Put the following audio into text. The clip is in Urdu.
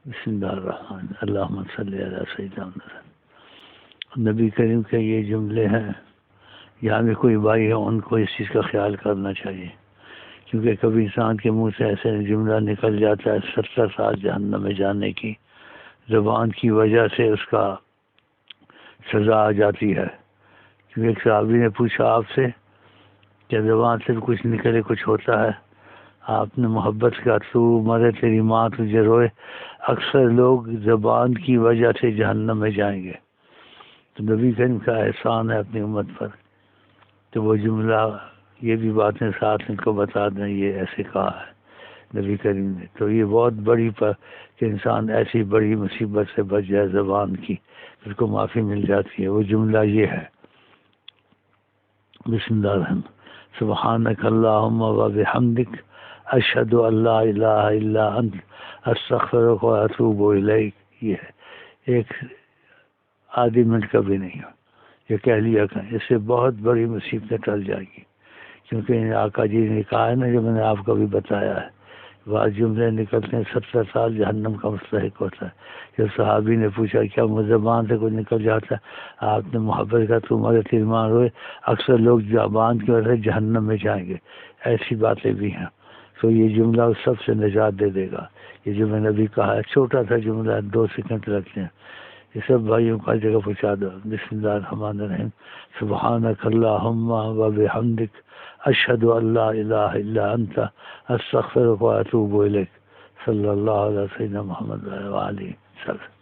بسم اللہ الرحمن اللہم صلی علی سیدنا محمد۔ نبی کریم کے یہ جملے ہیں، یہاں بھی کوئی بھائی ہے ان کو اس چیز کا خیال کرنا چاہیے، کیونکہ کبھی انسان کے منہ سے ایسے جملہ نکل جاتا ہے 70 سال جہنم میں جانے کی، زبان کی وجہ سے اس کا سزا آ جاتی ہے۔ کیونکہ ایک صحابی نے پوچھا آپ سے کہ زبان سے کچھ نکلے کچھ ہوتا ہے؟ آپ نے محبت کا تو مرے تیری ماں تجھے روئے، اکثر لوگ زبان کی وجہ سے جہنم میں جائیں گے۔ تو نبی کریم کا احسان ہے اپنی امت پر، تو وہ جملہ یہ بھی باتیں ساتھ ان کو بتا دیں یہ ایسے کہا ہے نبی کریم نے۔ تو یہ بہت بڑی کہ انسان ایسی بڑی مصیبت سے بچ جائے زبان کی، اس کو معافی مل جاتی ہے۔ وہ جملہ یہ ہے، بسم اللہ الرحمن سبحانک اللہم و بحمدک اشہد ان لا الہ الا انت استغفرک و اتوب الیک۔ یہ ہے، ایک آدھی منٹ کا بھی نہیں، یہ کہہ لیا کریں، اس سے بہت بڑی مصیبتیں ٹل جائیں گی۔ کیونکہ آقا جی نے کہا ہے نا، جو میں نے آپ کو بھی بتایا ہے، بعض جملے نکلتے ہیں 70 سال جہنم کا مستحق ہوتا ہے۔ جب صحابی نے پوچھا کیا زبان سے کوئی نکل جاتا ہے؟ آپ نے محبت کا تمہارے تیرمان ہوئے، اکثر لوگ زبان کی وجہ سے جہنم میں جائیں گے، ایسی باتیں بھی ہیں۔ تو یہ جملہ اس سب سے نجات دے دے گا۔ یہ جو میں نے ابھی کہا ہے چھوٹا سا جملہ ہے، 2 سیکنڈ لگتے ہیں، یہ سب بھائیوں کا جگہ پہنچا دو۔ بسم اللہ الرحمن الرحیم سبحانک اللہم و بحمدک اشہد ان لا الہ الا انت استغفرک و اتوب الیک۔ صلی اللہ علیہ سیدنا محمد و آلہ وسلم۔